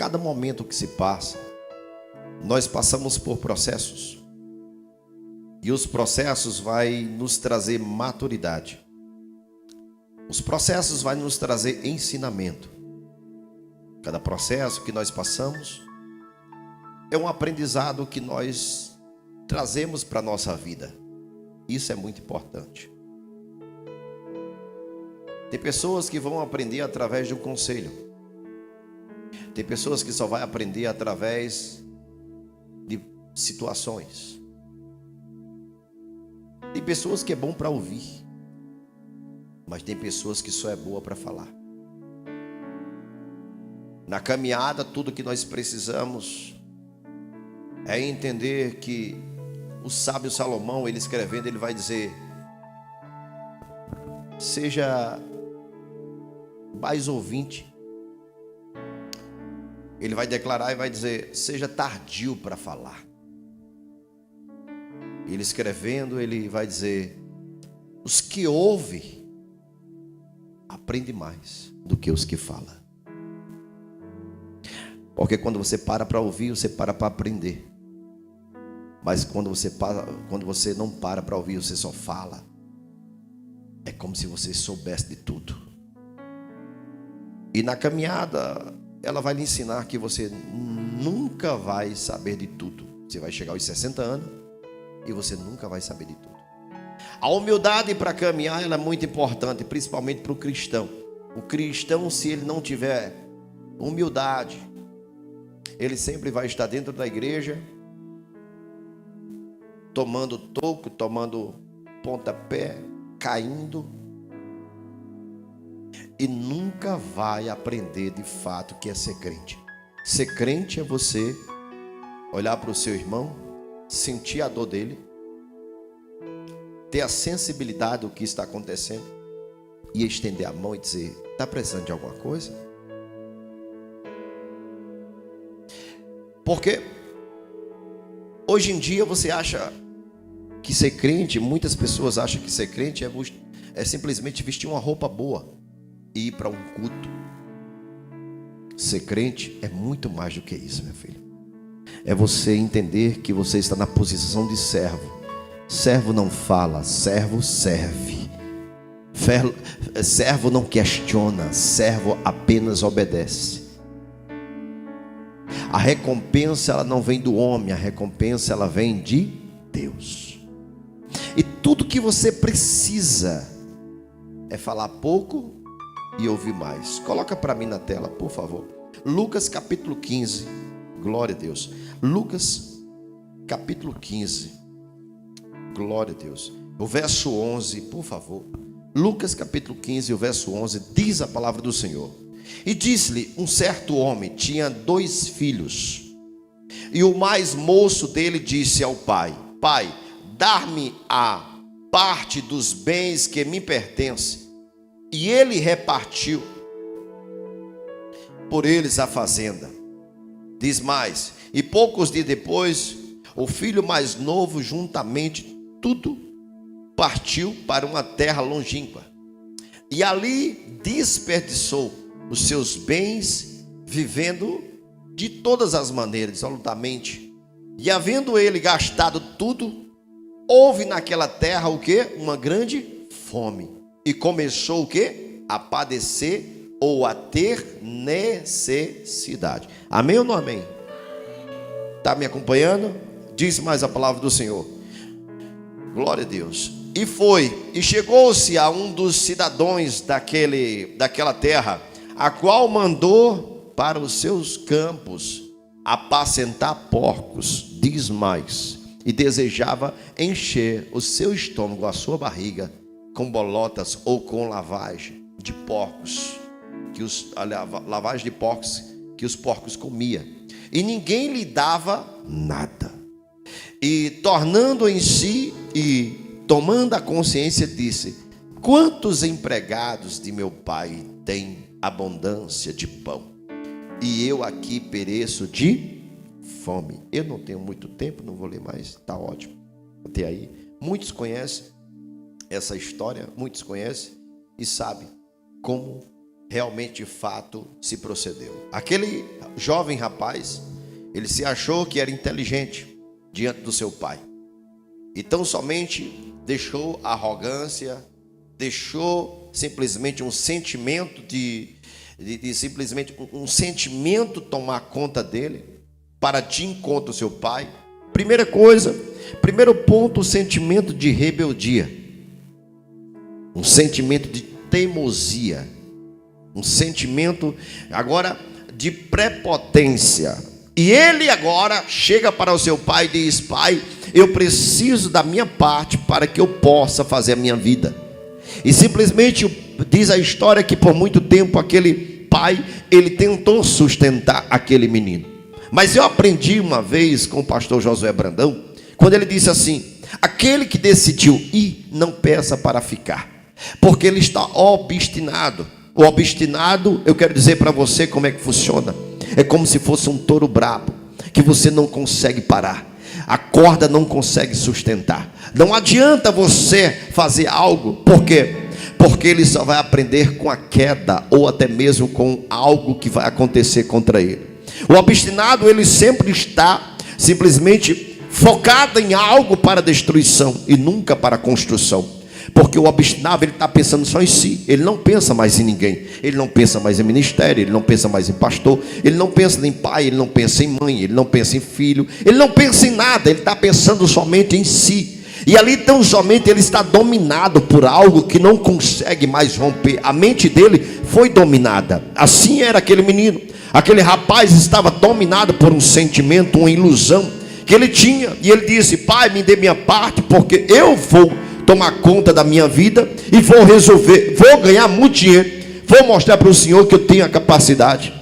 cada momento que se passa, nós passamos por processos. E os processos vão nos trazer maturidade. Os processos vão nos trazer ensinamento. Cada processo que nós passamos é um aprendizado que nós trazemos para a nossa vida. Isso é muito importante. Tem pessoas que vão aprender através de um conselho. Tem pessoas que só vão aprender através de situações. Tem pessoas que é bom para ouvir, mas tem pessoas que só é boa para falar. Na caminhada, tudo que nós precisamos é entender que o sábio Salomão, ele escrevendo, ele vai dizer: seja mais ouvinte. Ele vai declarar e vai dizer: seja tardio para falar. Ele escrevendo, ele vai dizer: os que ouvem aprendem mais do que os que falam. Porque quando você para ouvir, você para aprender. Mas quando você não para ouvir, você só fala. É como se você soubesse de tudo. E na caminhada, ela vai lhe ensinar que você nunca vai saber de tudo. Você vai chegar aos 60 anos e você nunca vai saber de tudo. A humildade para caminhar, ela é muito importante, principalmente para o cristão. O cristão, se ele não tiver humildade, ele sempre vai estar dentro da igreja, tomando toco, tomando pontapé, caindo, e nunca vai aprender de fato o que é ser crente. Ser crente é você olhar para o seu irmão, sentir a dor dele, ter a sensibilidade do que está acontecendo e estender a mão e dizer: está precisando de alguma coisa? Porque hoje em dia você acha que ser crente, muitas pessoas acham que ser crente é simplesmente vestir uma roupa boa e ir para um culto. Ser crente é muito mais do que isso, minha filha. É você entender que você está na posição de servo. Servo não fala, servo serve. Servo não questiona, servo apenas obedece. A recompensa, ela não vem do homem, a recompensa, ela vem de Deus. E tudo que você precisa é falar pouco e ouvir mais. Coloca para mim na tela, por favor. Lucas capítulo 15. Glória a Deus. Lucas capítulo 15. Glória a Deus. O verso 11, por favor. Lucas capítulo 15, o verso 11, diz a palavra do Senhor: e disse-lhe um certo homem, tinha 2 filhos, e o mais moço dele disse ao pai: pai, dar-me a parte dos bens que me pertencem. E ele repartiu por eles a fazenda. Diz mais: e poucos dias depois, o filho mais novo, juntamente tudo, partiu para uma terra longínqua, e ali desperdiçou os seus bens, vivendo de todas as maneiras, absolutamente. E havendo ele gastado tudo, houve naquela terra o quê? Uma grande fome. E começou o quê? A padecer ou a ter necessidade. Amém ou não amém? Está me acompanhando? Diz mais a palavra do Senhor. Glória a Deus. E foi, e chegou-se a um dos cidadãos daquela terra, a qual mandou para os seus campos apacentar porcos. Diz mais: e desejava encher o seu estômago, a sua barriga, com bolotas ou com lavagem de porcos, lavagem de porcos que os porcos comiam, e ninguém lhe dava nada. E tornando em si e tomando a consciência, disse: quantos empregados de meu pai têm abundância de pão, e eu aqui pereço de fome. Eu não tenho muito tempo, não vou ler mais, está ótimo até aí. Muitos conhecem essa história, muitos conhecem e sabem como realmente de fato se procedeu. Aquele jovem rapaz, ele se achou que era inteligente diante do seu pai. Então somente deixou a arrogância, deixou simplesmente um sentimento simplesmente um sentimento tomar conta dele, para de encontro ao seu pai. Primeira coisa, primeiro ponto, o sentimento de rebeldia, um sentimento de teimosia, um sentimento agora de prepotência. E ele agora chega para o seu pai e diz: pai, eu preciso da minha parte para que eu possa fazer a minha vida. E simplesmente diz a história que por muito tempo aquele pai, ele tentou sustentar aquele menino. Mas eu aprendi uma vez com o pastor Josué Brandão, quando ele disse assim: aquele que decidiu ir, não peça para ficar, porque ele está obstinado. O obstinado, eu quero dizer para você como é que funciona. É como se fosse um touro brabo, que você não consegue parar, a corda não consegue sustentar. Não adianta você fazer algo, por quê? Porque ele só vai aprender com a queda, ou até mesmo com algo que vai acontecer contra ele. O obstinado, ele sempre está simplesmente focado em algo para destruição e nunca para construção. Porque o obstinado, ele está pensando só em si, ele não pensa mais em ninguém, ele não pensa mais em ministério, ele não pensa mais em pastor, ele não pensa em pai, ele não pensa em mãe, ele não pensa em filho, ele não pensa em nada, ele está pensando somente em si. E ali tão somente ele está dominado por algo que não consegue mais romper. A mente dele foi dominada. Assim era aquele menino, aquele rapaz estava dominado por um sentimento, uma ilusão que ele tinha. E ele disse: pai, me dê minha parte, porque eu vou tomar conta da minha vida e vou resolver, vou ganhar muito dinheiro, vou mostrar para o Senhor que eu tenho a capacidade.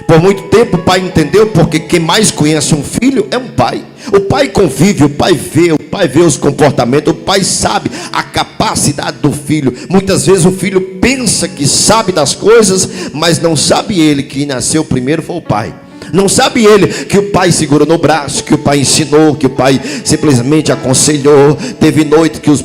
Por muito tempo o pai entendeu, porque quem mais conhece um filho é um pai. O pai convive, o pai vê os comportamentos, o pai sabe a capacidade do filho. Muitas vezes o filho pensa que sabe das coisas, mas não sabe ele que nasceu primeiro foi o pai. Não sabe ele que o pai segurou no braço, que o pai ensinou, que o pai simplesmente aconselhou. Teve noite que o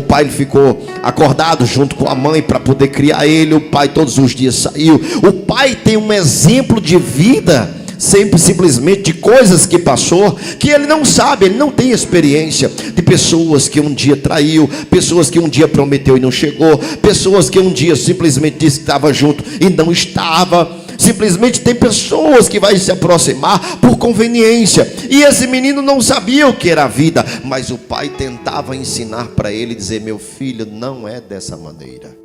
pai ficou acordado junto com a mãe para poder criar ele. O pai todos os dias saiu. O pai tem um exemplo de vida, sempre simplesmente de coisas que passou, que ele não sabe, ele não tem experiência. De pessoas que um dia traiu, pessoas que um dia prometeu e não chegou, pessoas que um dia simplesmente disse que estava junto e não estava. Simplesmente tem pessoas que vai se aproximar por conveniência. E esse menino não sabia o que era a vida, mas o pai tentava ensinar para ele, dizer: meu filho, não é dessa maneira.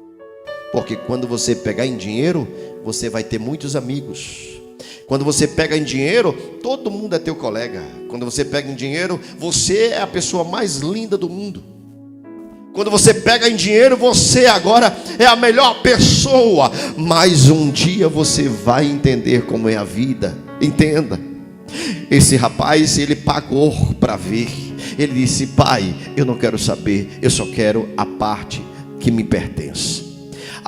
Porque quando você pegar em dinheiro, você vai ter muitos amigos. Quando você pega em dinheiro, todo mundo é teu colega. Quando você pega em dinheiro, você é a pessoa mais linda do mundo. Quando você pega em dinheiro, você agora é a melhor pessoa. Mas um dia você vai entender como é a vida. Entenda. Esse rapaz, ele pagou para ver. Ele disse: pai, eu não quero saber, eu só quero a parte que me pertence.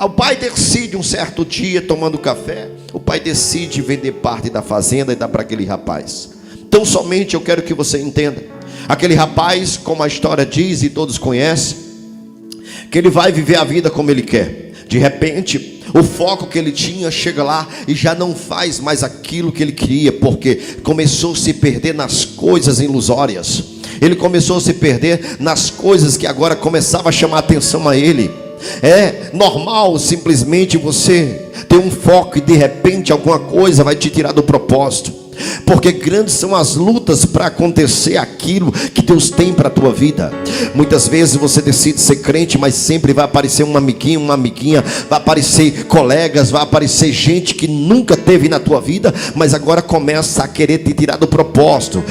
O pai decide um certo dia, tomando café, o pai decide vender parte da fazenda e dar para aquele rapaz. Então somente eu quero que você entenda. Aquele rapaz, como a história diz e todos conhecem, que ele vai viver a vida como ele quer. De repente, o foco que ele tinha chega lá e já não faz mais aquilo que ele queria, porque começou a se perder nas coisas ilusórias. Ele começou a se perder nas coisas que agora começava a chamar a atenção a ele. É normal simplesmente você ter um foco e de repente alguma coisa vai te tirar do propósito. Porque grandes são as lutas para acontecer aquilo que Deus tem para a tua vida. Muitas vezes você decide ser crente, mas sempre vai aparecer um amiguinho, uma amiguinha, vai aparecer colegas, vai aparecer gente que nunca teve na tua vida, mas agora começa a querer te tirar do propósito,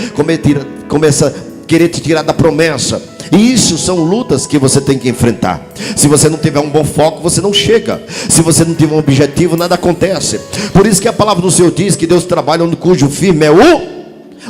começa a querer te tirar da promessa. E isso são lutas que você tem que enfrentar. Se você não tiver um bom foco, você não chega. Se você não tiver um objetivo, nada acontece. Por isso que a palavra do Senhor diz que Deus trabalha onde cujo firme é o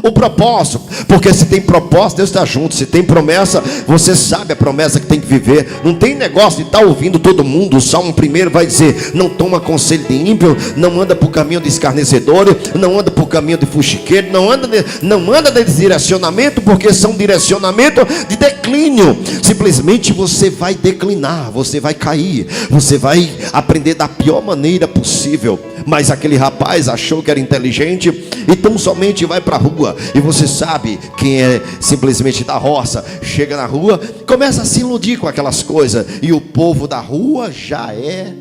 O propósito, porque se tem propósito, Deus está junto. Se tem promessa, você sabe a promessa que tem que viver. Não tem negócio de estar ouvindo todo mundo. O Salmo 1 vai dizer: não toma conselho de ímpio, não anda por caminho de escarnecedor, não anda por caminho de fuxiqueiro, não anda de direcionamento, porque são direcionamento de declínio. Simplesmente você vai declinar, você vai cair, você vai aprender da pior maneira possível. Mas aquele rapaz achou que era inteligente, então somente vai para a rua. E você sabe, quem é simplesmente da roça, chega na rua, começa a se iludir com aquelas coisas. E o povo da rua já é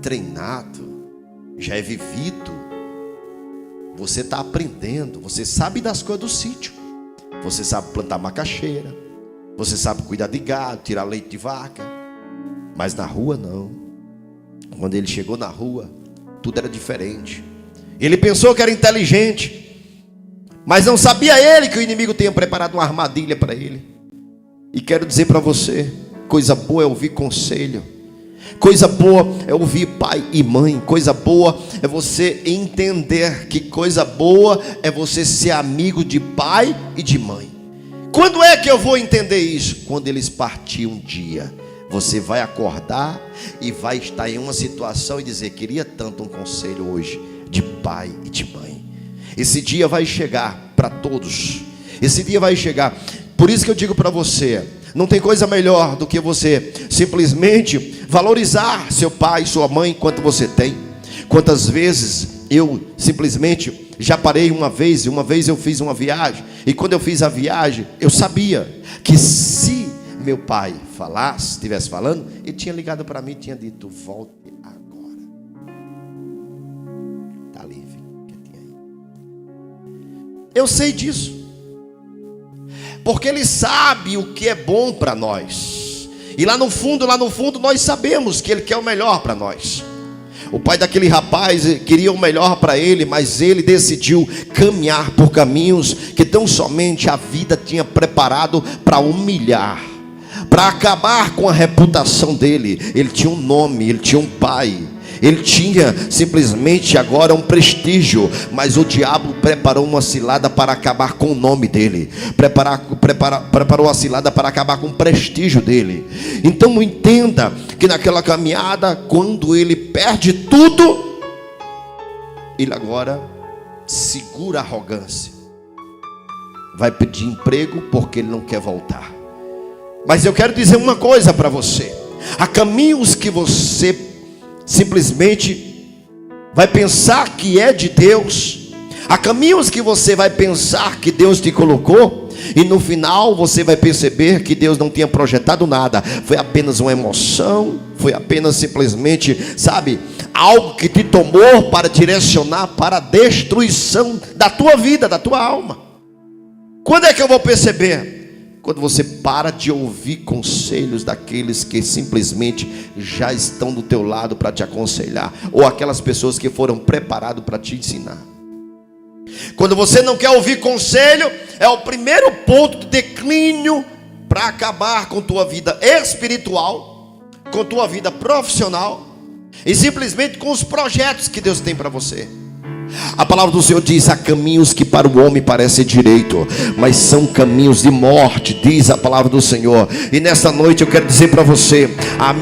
treinado, já é vivido. Você está aprendendo, você sabe das coisas do sítio. Você sabe plantar macaxeira, você sabe cuidar de gado, tirar leite de vaca. Mas na rua não. Quando ele chegou na rua, tudo era diferente. Ele pensou que era inteligente, mas não sabia ele que o inimigo tinha preparado uma armadilha para ele. E quero dizer para você, coisa boa é ouvir conselho, coisa boa é ouvir pai e mãe, coisa boa é você entender que coisa boa é você ser amigo de pai e de mãe. Quando é que eu vou entender isso? Quando eles partirem um dia. Você vai acordar e vai estar em uma situação e dizer: queria tanto um conselho hoje de pai e de mãe. Esse dia vai chegar para todos. Esse dia vai chegar. Por isso que eu digo para você, não tem coisa melhor do que você simplesmente valorizar seu pai, sua mãe, quanto você tem. Quantas vezes eu simplesmente já parei uma vez eu fiz uma viagem, e quando eu fiz a viagem, eu sabia que se meu pai falasse, estivesse falando, ele tinha ligado para mim e tinha dito: volte agora. Está ali, quietinho aí. Eu sei disso, porque ele sabe o que é bom para nós. E lá no fundo nós sabemos que ele quer o melhor para nós. O pai daquele rapaz queria o melhor para ele, mas ele decidiu caminhar por caminhos que tão somente a vida tinha preparado para humilhar, para acabar com a reputação dele. Ele tinha um nome, ele tinha um pai, ele tinha simplesmente agora um prestígio, mas o diabo preparou uma cilada para acabar com o nome dele, preparou a cilada para acabar com o prestígio dele. Então entenda que naquela caminhada, quando ele perde tudo, ele agora segura a arrogância, vai pedir emprego porque ele não quer voltar. Mas eu quero dizer uma coisa para você: há caminhos que você simplesmente vai pensar que é de Deus, há caminhos que você vai pensar que Deus te colocou, e no final você vai perceber que Deus não tinha projetado nada, foi apenas uma emoção, foi apenas simplesmente, sabe, algo que te tomou para direcionar para a destruição da tua vida, da tua alma. Quando é que eu vou perceber? Quando você para de ouvir conselhos daqueles que simplesmente já estão do teu lado para te aconselhar, ou aquelas pessoas que foram preparadas para te ensinar. Quando você não quer ouvir conselho, é o primeiro ponto de declínio para acabar com tua vida espiritual, com tua vida profissional e simplesmente com os projetos que Deus tem para você. A palavra do Senhor diz: há caminhos que para o homem parecem direito, mas são caminhos de morte, diz a palavra do Senhor. E nesta noite eu quero dizer para você,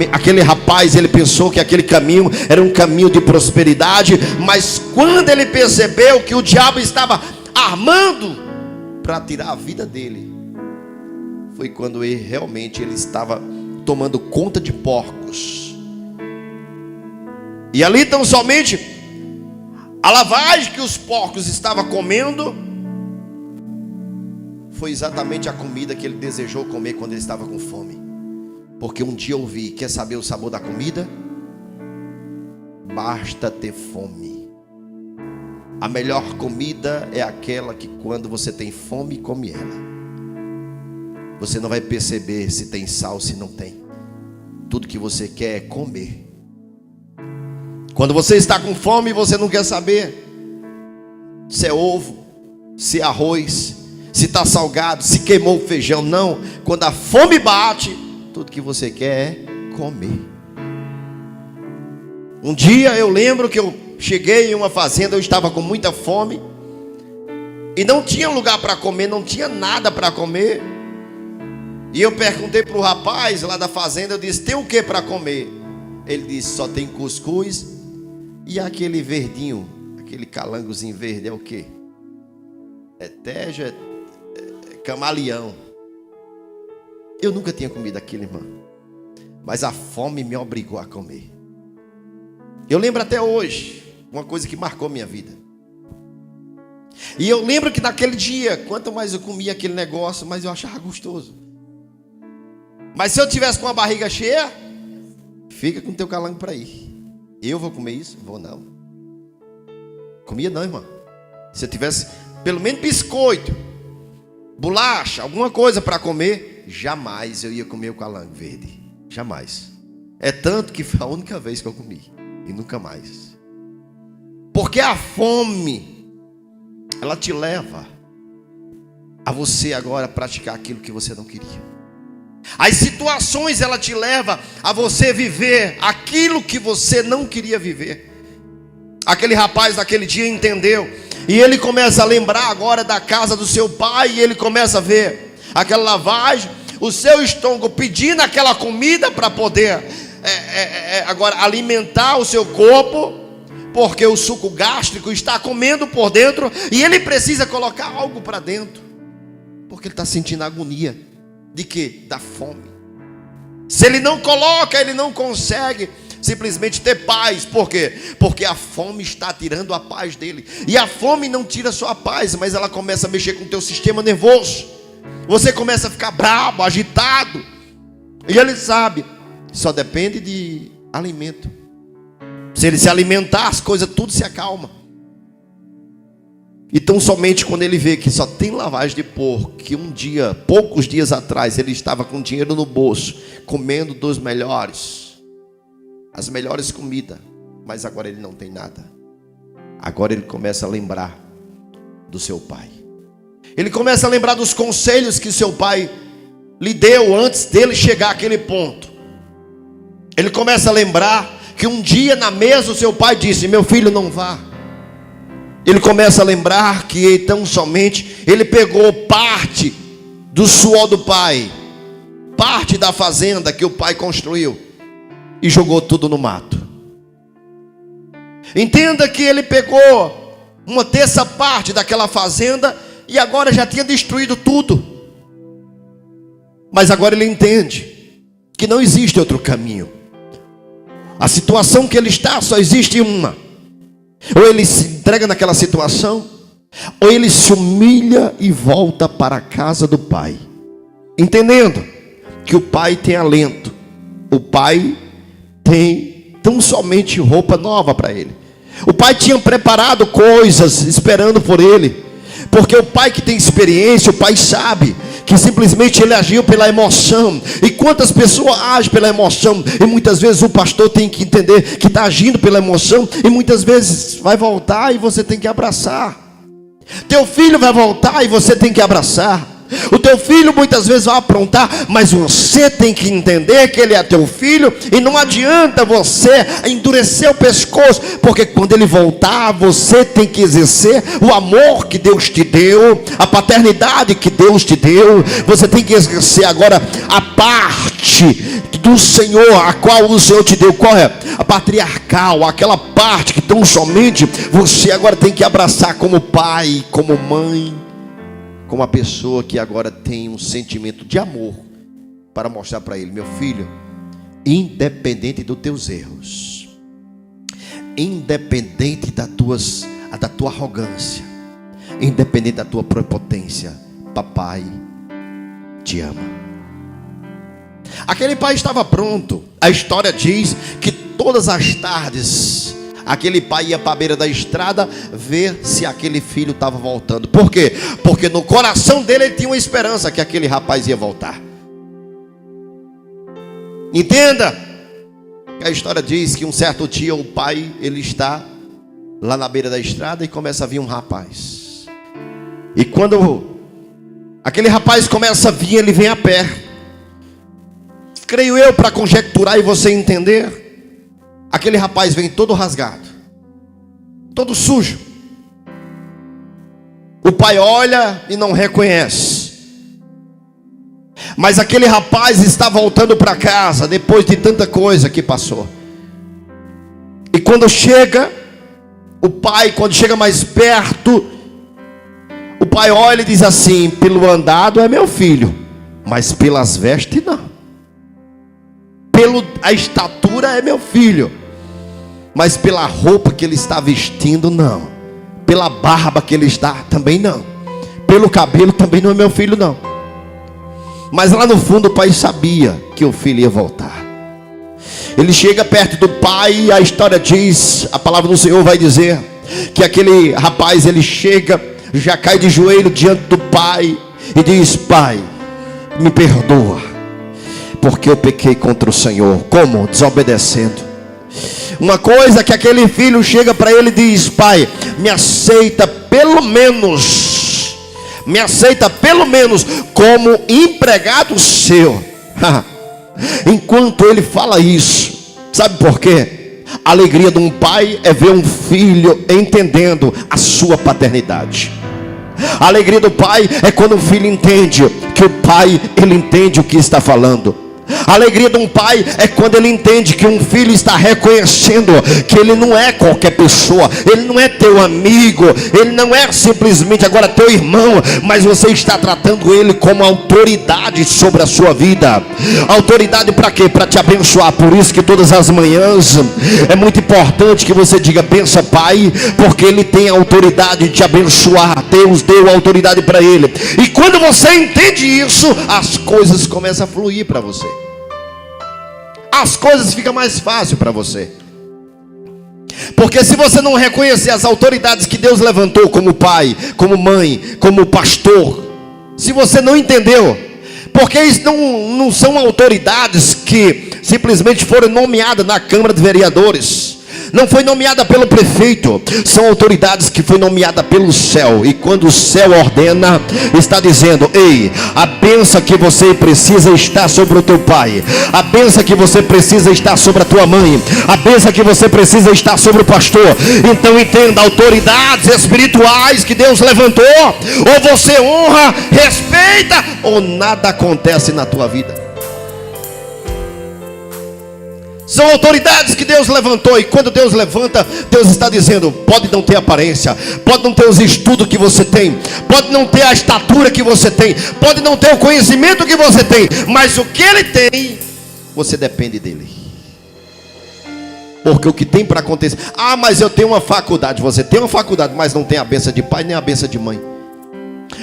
aquele rapaz, ele pensou que aquele caminho era um caminho de prosperidade, mas quando ele percebeu que o diabo estava armando para tirar a vida dele, foi quando ele estava tomando conta de porcos. E ali tão somente a lavagem que os porcos estavam comendo foi exatamente a comida que ele desejou comer quando ele estava com fome. Porque um dia eu ouvi: quer saber o sabor da comida? Basta ter fome. A melhor comida é aquela que quando você tem fome, come ela. Você não vai perceber se tem sal, se não tem. Tudo que você quer é comer. Quando você está com fome, você não quer saber se é ovo, se é arroz, se está salgado, se queimou o feijão. Não, quando a fome bate, tudo que você quer é comer. Um dia eu lembro que eu cheguei em uma fazenda, eu estava com muita fome, E não tinha lugar para comer, não tinha nada para comer. E eu perguntei para o rapaz lá da fazenda, eu disse, tem o que para comer? Ele disse, só tem cuscuz e aquele verdinho, aquele calangozinho verde, é o que? É tejo, é camaleão. Eu nunca tinha comido aquilo, irmão. Mas a fome me obrigou a comer. Eu lembro até hoje, uma coisa que marcou minha vida. E eu lembro que naquele dia, quanto mais eu comia aquele negócio, mais eu achava gostoso. Mas se eu tivesse com a barriga cheia, fica com o teu calango para ir. Eu vou comer isso? Vou não. Comia não, irmão. Se eu tivesse pelo menos biscoito, bolacha, alguma coisa para comer, jamais eu ia comer o calango verde. Jamais. É tanto que foi a única vez que eu comi. E nunca mais. Porque a fome, ela te leva a você agora praticar aquilo que você não queria. As situações, ela te leva a você viver aquilo que você não queria viver. Aquele rapaz naquele dia entendeu. E ele começa a lembrar agora da casa do seu pai. E ele começa a ver aquela lavagem, o seu estômago pedindo aquela comida para poder agora alimentar o seu corpo, porque o suco gástrico está comendo por dentro e ele precisa colocar algo para dentro, porque ele está sentindo agonia de quê? Da fome. Se ele não coloca, ele não consegue simplesmente ter paz. Por quê? Porque a fome está tirando a paz dele. E a fome não tira só a paz, mas ela começa a mexer com o teu sistema nervoso. Você começa a ficar bravo, agitado. E ele sabe, só depende de alimento. Se ele se alimentar, as coisas tudo se acalma. Então somente quando ele vê que só tem lavagem de porco, que um dia, poucos dias atrás, ele estava com dinheiro no bolso, comendo dos melhores, as melhores comidas, mas agora ele não tem nada. Agora ele começa a lembrar do seu pai. Ele começa a lembrar dos conselhos que seu pai lhe deu antes dele chegar àquele ponto. Ele começa a lembrar que um dia na mesa o seu pai disse, meu filho, não vá. Ele começa a lembrar que então somente ele pegou parte do suor do pai, parte da fazenda que o pai construiu, e jogou tudo no mato. Entenda que ele pegou uma terça parte daquela fazenda e agora já tinha destruído tudo. Mas agora ele entende que não existe outro caminho. A situação que ele está só existe uma. Ou ele se entrega naquela situação, ou ele se humilha e volta para a casa do pai, entendendo que o pai tem alento, o pai tem tão somente roupa nova para ele. O pai tinha preparado coisas esperando por ele, porque o pai que tem experiência, o pai sabe que simplesmente ele agiu pela emoção. E quantas pessoas agem pela emoção? E muitas vezes o pastor tem que entender que está agindo pela emoção. E muitas vezes vai voltar e você tem que abraçar. Teu filho vai voltar e você tem que abraçar. O teu filho muitas vezes vai aprontar, mas você tem que entender que ele é teu filho. E não adianta você endurecer o pescoço, porque quando ele voltar, você tem que exercer o amor que Deus te deu, a paternidade que Deus te deu. Você tem que exercer agora a parte do Senhor, a qual o Senhor te deu. Qual é? A patriarcal, aquela parte que tão somente você agora tem que abraçar como pai, como mãe, como uma pessoa que agora tem um sentimento de amor para mostrar para ele, meu filho, independente dos teus erros, independente da tua arrogância, independente da tua prepotência, papai te ama. Aquele pai estava pronto. A história diz que todas as tardes aquele pai ia para a beira da estrada ver se aquele filho estava voltando. Por quê? Porque no coração dele ele tinha uma esperança que aquele rapaz ia voltar. Entenda. A história diz que um certo dia o pai, ele está lá na beira da estrada e começa a vir um rapaz. E quando aquele rapaz começa a vir, ele vem a pé. Creio eu, para conjecturar e você entender, aquele rapaz vem todo rasgado, todo sujo. O pai olha e não reconhece. Mas aquele rapaz está voltando para casa depois de tanta coisa que passou. E quando chega, o pai, quando chega mais perto, o pai olha e diz assim: pelo andado é meu filho, mas pelas vestes não. A estatura é meu filho, mas pela roupa que ele está vestindo não. Pela barba que ele está também não. Pelo cabelo também não é meu filho não. Mas lá no fundo o pai sabia que o filho ia voltar. Ele chega perto do pai e a história diz, a palavra do Senhor vai dizer, que aquele rapaz, ele chega, já cai de joelho diante do pai e diz: pai, me perdoa, porque eu pequei contra o Senhor. Como? Desobedecendo. Uma coisa que aquele filho chega para ele e diz: pai, me aceita pelo menos como empregado seu. Enquanto ele fala isso, sabe por quê? A alegria de um pai é ver um filho entendendo a sua paternidade. A alegria do pai é quando o filho entende que o pai, ele entende o que está falando. A alegria de um pai é quando ele entende que um filho está reconhecendo que ele não é qualquer pessoa, ele não é teu amigo, ele não é simplesmente agora teu irmão, mas você está tratando ele como autoridade sobre a sua vida. Autoridade para quê? Para te abençoar. Por isso que todas as manhãs é muito importante que você diga: bença pai, porque ele tem a autoridade de te abençoar. Deus deu autoridade para ele. E quando você entende isso, as coisas começam a fluir para você. As coisas ficam mais fáceis para você. Porque se você não reconhecer as autoridades que Deus levantou, como pai, como mãe, como pastor, se você não entendeu, porque isso não são autoridades que simplesmente foram nomeadas na Câmara de Vereadores, não foi nomeada pelo prefeito, são autoridades que foi nomeada pelo céu. E quando o céu ordena, está dizendo: ei, a bênção que você precisa está sobre o teu pai, a bênção que você precisa está sobre a tua mãe, a bênção que você precisa está sobre o pastor. Então entenda, autoridades espirituais que Deus levantou, ou você honra, respeita, ou nada acontece na tua vida. São autoridades que Deus levantou. E quando Deus levanta, Deus está dizendo: pode não ter aparência, pode não ter os estudos que você tem, pode não ter a estatura que você tem, pode não ter o conhecimento que você tem, mas o que ele tem, você depende dele. Porque o que tem para acontecer: ah, mas eu tenho uma faculdade. Você tem uma faculdade, mas não tem a bênção de pai nem a bênção de mãe.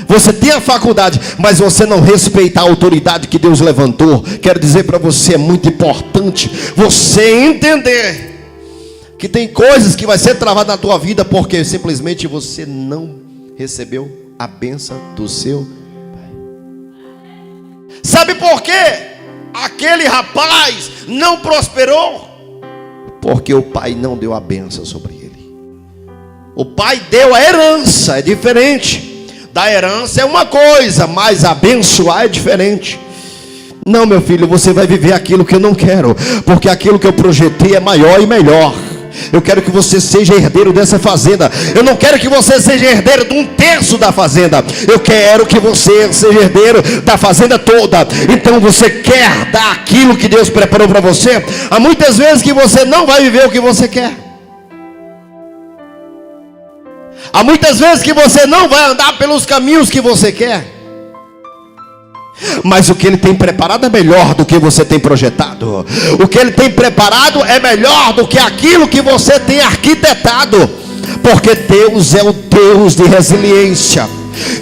Você tem a faculdade, mas você não respeita a autoridade que Deus levantou. Quero dizer para você, é muito importante você entender que tem coisas que vai ser travada na tua vida, porque simplesmente você não recebeu a bênção do seu pai. Sabe por quê? Aquele rapaz não prosperou, porque o pai não deu a bênção sobre ele. O pai deu a herança, é diferente. Da herança é uma coisa, mas abençoar é diferente. Não, meu filho, você vai viver aquilo que eu não quero, porque aquilo que eu projetei é maior e melhor. Eu quero que você seja herdeiro dessa fazenda. Eu não quero que você seja herdeiro de 1/3 da fazenda. Eu quero que você seja herdeiro da fazenda toda. Então você quer dar aquilo que Deus preparou para você. Há muitas vezes que você não vai viver o que você quer. Há muitas vezes que você não vai andar pelos caminhos que você quer. Mas o que ele tem preparado é melhor do que você tem projetado. O que ele tem preparado é melhor do que aquilo que você tem arquitetado. Porque Deus é o Deus de resiliência.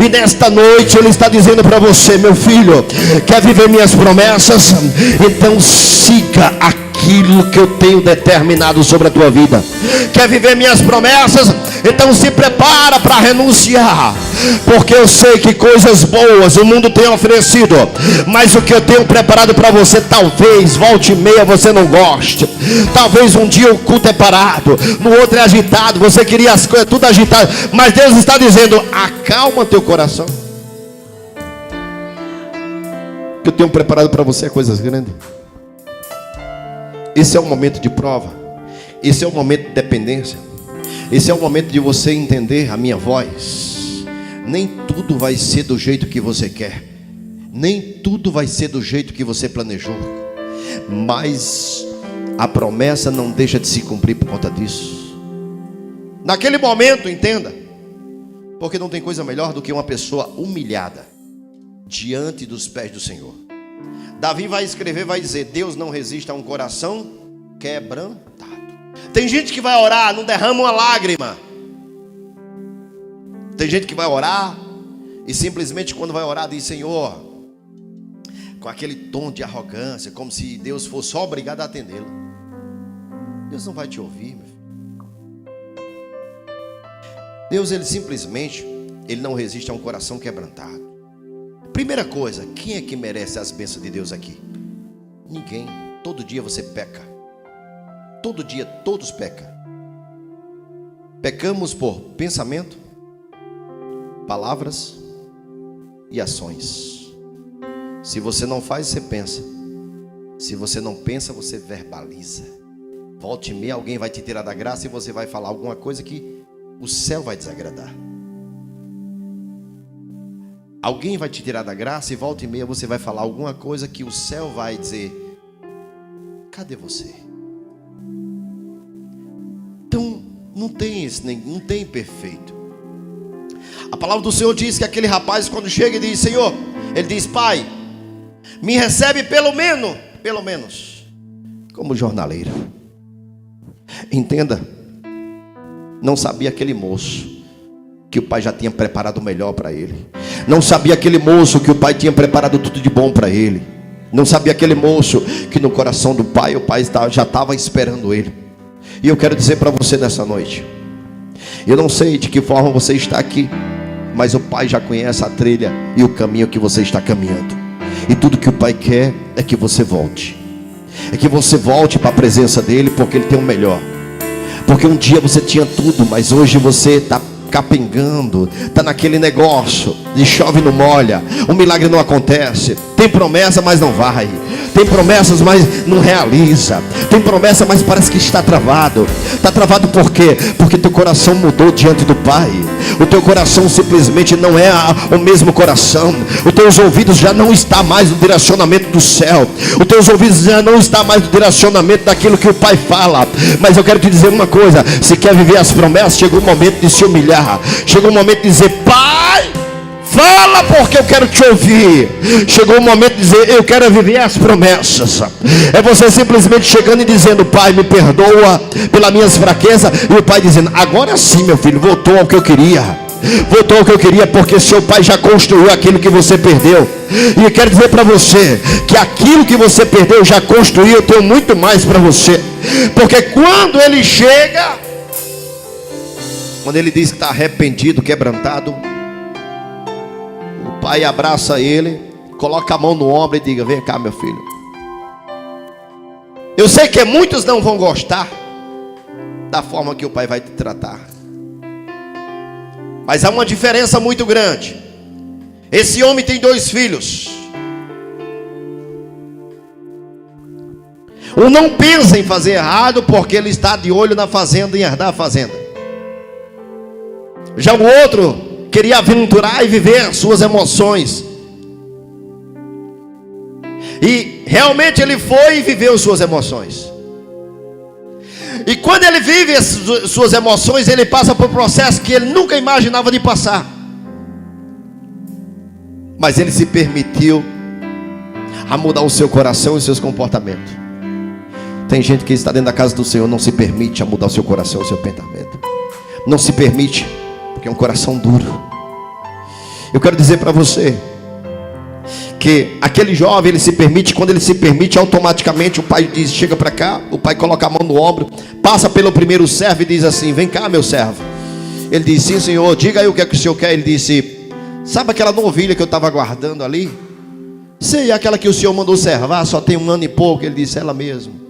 E nesta noite Ele está dizendo para você: meu filho, quer viver minhas promessas? Então siga aquilo que eu tenho determinado sobre a tua vida. Quer viver minhas promessas? Então se prepara para renunciar, porque eu sei que coisas boas o mundo tem oferecido, mas o que eu tenho preparado para você, talvez volte e meia você não goste. Talvez um dia o culto é parado, no outro é agitado, você queria as coisas tudo agitado, mas Deus está dizendo: acalma teu coração, que eu tenho preparado para você coisas grandes. Esse é o momento de prova, esse é o momento de dependência, esse é o momento de você entender a minha voz, Nem tudo vai ser do jeito que você quer, nem tudo vai ser do jeito que você planejou, mas a promessa não deixa de se cumprir por conta disso. Naquele momento, entenda, porque não tem coisa melhor do que uma pessoa humilhada diante dos pés do Senhor. Davi vai escrever, vai dizer: Deus não resiste a um coração quebrantado. Tem gente que vai orar, não derrama uma lágrima. Tem gente que vai orar e simplesmente quando vai orar diz: Senhor, com aquele tom de arrogância, como se Deus fosse só obrigado a atendê-lo. Deus não vai te ouvir, meu filho. Deus, ele simplesmente, ele não resiste a um coração quebrantado. Primeira coisa, quem é que merece as bênçãos de Deus aqui? Ninguém. Todo dia você peca. Todo dia todos pecam. Pecamos por pensamento, palavras e ações. Se você não faz, você pensa. Se você não pensa, você verbaliza. Volte e meia, alguém vai te tirar da graça e você vai falar alguma coisa que o céu vai desagradar. Alguém vai te tirar da graça e volta e meia você vai falar alguma coisa que o céu vai dizer: cadê você? Então não tem perfeito. A palavra do Senhor diz que aquele rapaz, quando chega e diz: Senhor, ele diz: Pai, me recebe pelo menos como jornaleiro. Entenda, não sabia aquele moço que o pai já tinha preparado o melhor para ele. Não sabia aquele moço que o pai tinha preparado tudo de bom para ele. Não sabia aquele moço que no coração do pai, o pai já estava esperando ele. E eu quero dizer para você nessa noite, eu não sei de que forma você está aqui, mas o pai já conhece a trilha e o caminho que você está caminhando. E tudo que o pai quer é que você volte. É que você volte para a presença dele, porque ele tem o melhor. Porque um dia você tinha tudo, mas hoje você está capengando, está naquele negócio de chove não molha, o milagre não acontece. Tem promessa, mas não vai. Tem promessas, mas não realiza. Tem promessa, mas parece que está travado. Está travado por quê? Porque teu coração mudou diante do Pai. O teu coração simplesmente não é o mesmo coração. Os teus ouvidos já não estão mais no direcionamento do céu. Os teus ouvidos já não estão mais no direcionamento daquilo que o Pai fala. Mas eu quero te dizer uma coisa: se quer viver as promessas, chegou o momento de se humilhar. Chegou o momento de dizer: Pai, fala, porque eu quero te ouvir. Chegou o momento de dizer: eu quero viver as promessas. É você simplesmente chegando e dizendo: Pai, me perdoa pelas minhas fraquezas. E o pai dizendo: agora sim, meu filho, voltou ao que eu queria. Voltou ao que eu queria, porque seu pai já construiu aquilo que você perdeu. E eu quero dizer para você que aquilo que você perdeu já construiu. Eu tenho muito mais para você. Porque quando ele chega, quando ele diz que está arrependido, quebrantado, o pai abraça ele, coloca a mão no ombro e diga: vem cá, meu filho. Eu sei que muitos não vão gostar da forma que o pai vai te tratar, mas há uma diferença muito grande. Esse homem tem 2 filhos. Um não pensa em fazer errado porque ele está de olho na fazenda, em herdar a fazenda. Já o outro queria aventurar e viver suas emoções. E realmente ele foi e viveu suas emoções. E quando ele vive as suas emoções, ele passa por um processo que ele nunca imaginava de passar. Mas ele se permitiu a mudar o seu coração e os seus comportamentos. Tem gente que está dentro da casa do Senhor, não se permite a mudar o seu coração e o seu pensamento. Não se permite, porque é um coração duro. Eu quero dizer para você que aquele jovem, ele se permite. Quando ele se permite, automaticamente o pai diz: chega para cá. O pai coloca a mão no ombro, passa pelo primeiro servo e diz assim: vem cá, meu servo. Ele diz: sim, senhor, diga aí o que é que o senhor quer. Ele disse: sabe aquela novilha que eu estava guardando ali? Sei, aquela que o senhor mandou servar, só tem 1 ano e pouco. Ele disse: ela mesmo.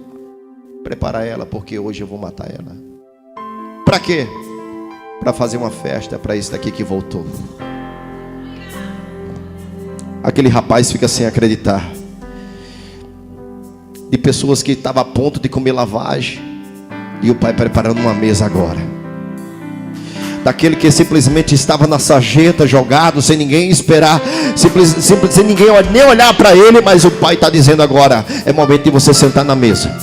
Prepara ela, porque hoje eu vou matar ela. Para quê? Para fazer uma festa para esse daqui que voltou. Aquele rapaz fica sem acreditar. De pessoas que estavam a ponto de comer lavagem, e o pai preparando uma mesa agora. daquele que simplesmente estava na sarjeta, jogado, sem ninguém esperar, sem ninguém nem olhar para ele, mas o pai está dizendo agora, é momento de você sentar na mesa.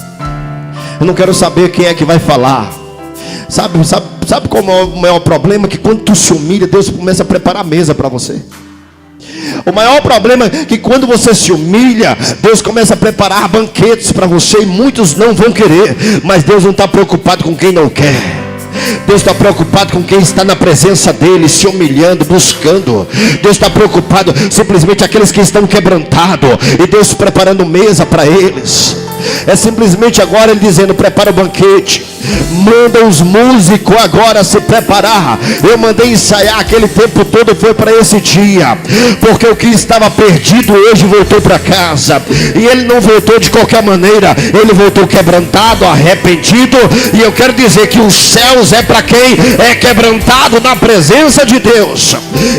Eu não quero saber quem é que vai falar. Sabe qual é o maior problema? Que quando tu se humilha, Deus começa a preparar a mesa para você. O maior problema é que quando você se humilha, Deus começa a preparar banquetes para você, e muitos não vão querer, mas Deus não está preocupado com quem não quer. Deus está preocupado com quem está na presença dele, se humilhando, buscando. Deus está preocupado simplesmente aqueles que estão quebrantados, e Deus preparando mesa para eles. É simplesmente agora ele dizendo: prepara o banquete, manda os músicos agora se preparar. Eu mandei ensaiar aquele tempo todo, foi para esse dia, porque o que estava perdido hoje voltou para casa. E ele não voltou de qualquer maneira, ele voltou quebrantado, arrependido. E eu quero dizer que os céus é para quem é quebrantado na presença de Deus.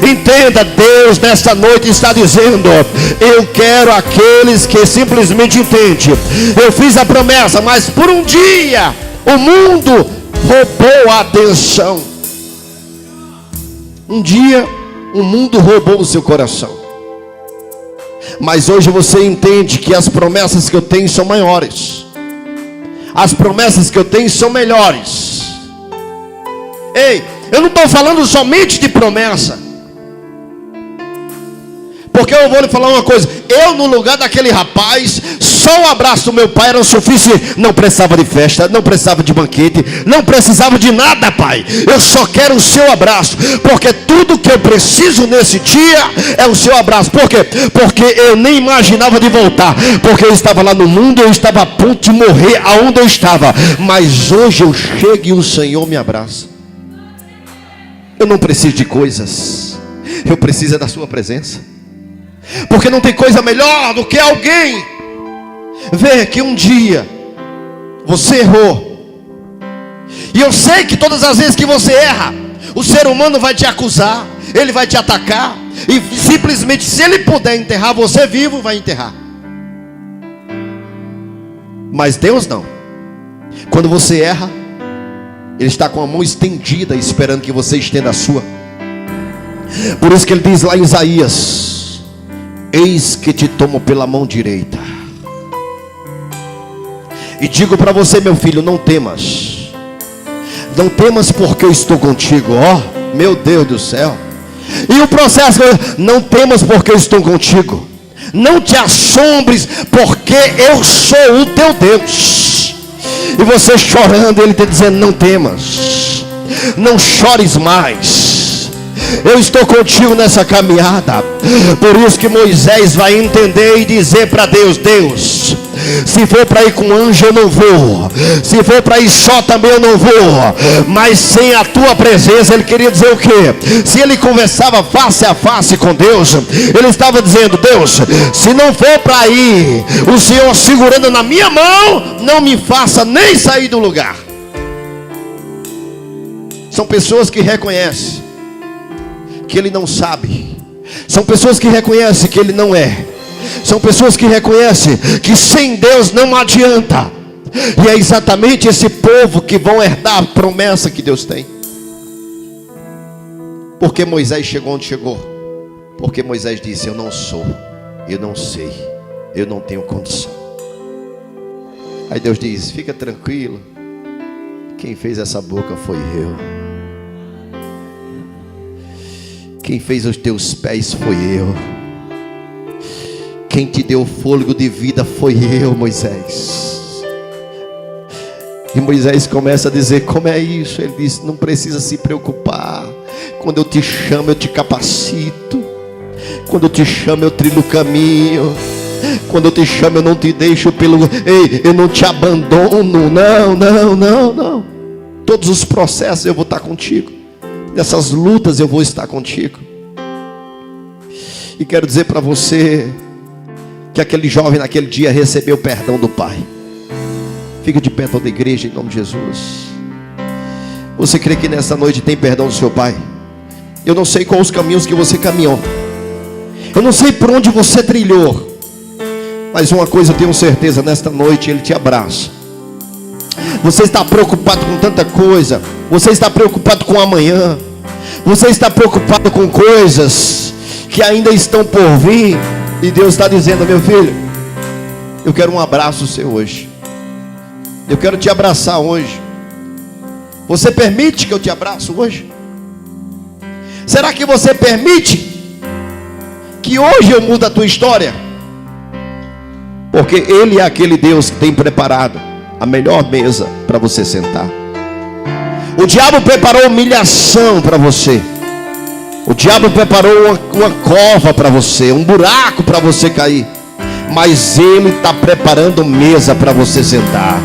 Entenda, Deus nesta noite está dizendo: eu quero aqueles que simplesmente entendem. Eu fiz a promessa, mas por um dia o mundo roubou a atenção. Um dia o mundo roubou o seu coração, mas hoje você entende que as promessas que eu tenho são maiores. As promessas que eu tenho são melhores. Ei, eu não estou falando somente de promessa, porque eu vou lhe falar uma coisa. Eu, no lugar daquele rapaz, só o abraço do meu pai era o suficiente. Não precisava de festa, não precisava de banquete, não precisava de nada, pai. Eu só quero o seu abraço, porque tudo que eu preciso nesse dia é o seu abraço. Por quê? Porque eu nem imaginava de voltar, porque eu estava lá no mundo, eu estava a ponto de morrer aonde eu estava, mas hoje eu chego e o Senhor me abraça. Eu não preciso de coisas, eu preciso da sua presença, porque não tem coisa melhor do que alguém ver que um dia você errou. E eu sei que todas as vezes que você erra, o ser humano vai te acusar, ele vai te atacar, e simplesmente, se ele puder enterrar você vivo, vai enterrar. Mas Deus não. Quando você erra, Ele está com a mão estendida, esperando que você estenda a sua. Por isso que Ele diz lá em Isaías: eis que te tomo pela mão direita e digo para você, meu filho, não temas. Não temas, porque eu estou contigo. Ó, meu Deus do céu. E o processo: não temas, porque eu estou contigo. Não te assombres, porque eu sou o teu Deus. E você chorando, Ele está dizendo: não temas, não chores mais, eu estou contigo nessa caminhada. Por isso que Moisés vai entender e dizer para Deus: Deus, se for para ir com anjo eu não vou, se for para ir só também eu não vou, mas sem a tua presença. Ele queria dizer o quê? Se ele conversava face a face com Deus, ele estava dizendo: Deus, se não for para ir, o Senhor segurando na minha mão, não me faça nem sair do lugar. São pessoas que reconhecem que ele não sabe, são pessoas que reconhecem que ele não é, são pessoas que reconhecem que sem Deus não adianta. E é exatamente esse povo que vão herdar a promessa que Deus tem. Porque Moisés chegou onde chegou? Porque Moisés disse: eu não sou, eu não sei, eu não tenho condição. Aí Deus diz: fica tranquilo, quem fez essa boca foi eu. Quem fez os teus pés foi eu. Quem te deu fôlego de vida foi eu, Moisés. E Moisés começa a dizer: como é isso? Ele diz: não precisa se preocupar. Quando eu te chamo, eu te capacito. Quando eu te chamo, eu trilho o caminho. Quando eu te chamo, eu não te deixo pelo... Ei, eu não te abandono. Não, não, não, não. Todos os processos eu vou estar contigo. Nessas lutas eu vou estar contigo. E quero dizer para você que aquele jovem naquele dia recebeu o perdão do Pai. Fica de pé toda a igreja em nome de Jesus. Você crê que nessa noite tem perdão do seu Pai? Eu não sei quais os caminhos que você caminhou, eu não sei por onde você trilhou, mas uma coisa eu tenho certeza: nesta noite Ele te abraça. Você está preocupado com tanta coisa, você está preocupado com amanhã, Você está preocupado com coisas que ainda estão por vir, e Deus está dizendo: meu filho, eu quero um abraço seu hoje. Eu quero te abraçar hoje. Você permite que eu te abraço hoje? Será que você permite que hoje eu mude a tua história? Porque Ele é aquele Deus que tem preparado a melhor mesa para você sentar. O diabo preparou humilhação para você. O diabo preparou uma cova para você, um buraco para você cair. Mas Ele está preparando mesa para você sentar.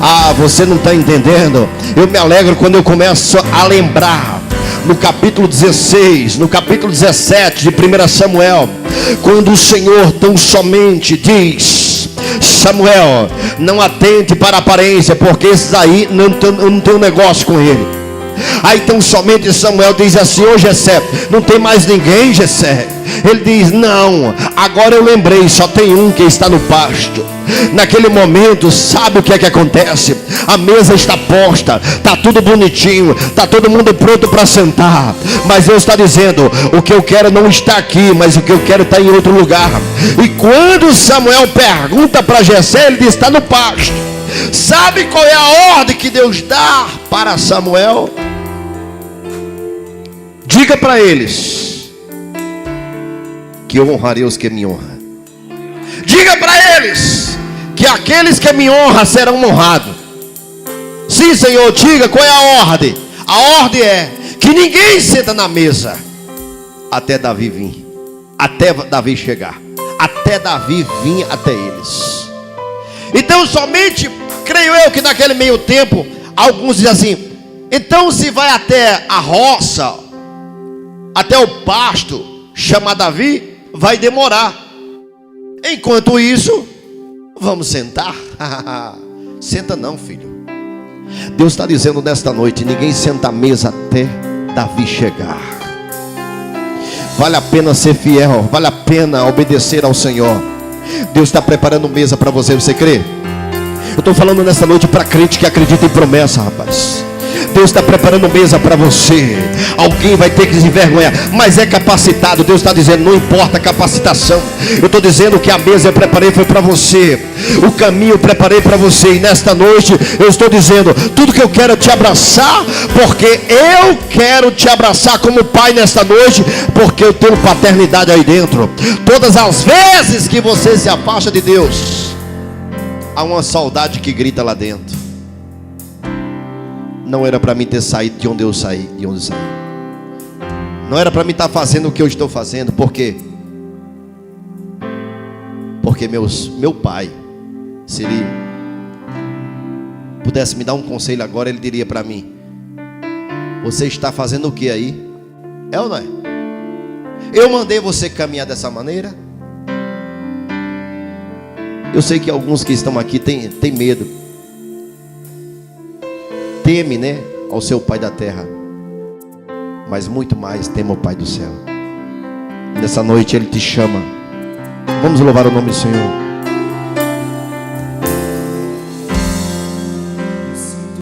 Ah, você não está entendendo? Eu me alegro quando eu começo a lembrar. No capítulo 16, no capítulo 17 de 1 Samuel, quando o Senhor tão somente diz: Samuel, não atente para a aparência, porque esses aí não tem um negócio com ele. Aí tão somente Samuel diz assim: ô Jessé, não tem mais ninguém, Jessé? Ele diz: não, agora eu lembrei, só tem um que está no pasto. Naquele momento, sabe o que é que acontece? A mesa está posta, está tudo bonitinho, está todo mundo pronto para sentar. Mas Deus está dizendo: o que eu quero não está aqui, mas o que eu quero está em outro lugar. E quando Samuel pergunta para Jessé, ele diz: está no pasto. Sabe qual é a ordem que Deus dá para Samuel? Diga para eles que eu honrarei os que me honram. Diga para eles que aqueles que me honram serão honrados. Sim, Senhor, diga qual é a ordem. A ordem é que ninguém senta na mesa até Davi vir, até Davi chegar, até Davi vir até eles. Então somente, creio eu, que naquele meio tempo, alguns dizem assim: então se vai até a roça, até o pasto, chamar Davi, vai demorar. Enquanto isso, vamos sentar. Senta não, filho. Deus está dizendo nesta noite: ninguém senta à mesa até Davi chegar. Vale a pena ser fiel, vale a pena obedecer ao Senhor. Deus está preparando mesa para você, você crê? Eu estou falando nesta noite para crente que acredita em promessa, rapaz. Deus está preparando mesa para você. Alguém vai ter que se envergonhar, mas é capacitado. Deus está dizendo: não importa a capacitação. Eu estou dizendo que a mesa eu preparei foi para você. O caminho eu preparei para você. E nesta noite eu estou dizendo: tudo que eu quero é te abraçar, porque eu quero te abraçar como pai nesta noite, porque eu tenho paternidade aí dentro. Todas as vezes que você se afasta de Deus, há uma saudade que grita lá dentro. Não era para mim ter saído de onde eu saí, Não era para mim estar fazendo o que eu estou fazendo. Por quê? Porque meu pai, se ele pudesse me dar um conselho agora, ele diria para mim: você está fazendo o que aí? É ou não é? Eu mandei você caminhar dessa maneira? Eu sei que alguns que estão aqui têm medo. Teme, né, ao seu pai da terra, mas muito mais teme ao pai do céu. Nessa noite ele te chama. Vamos louvar o nome do Senhor.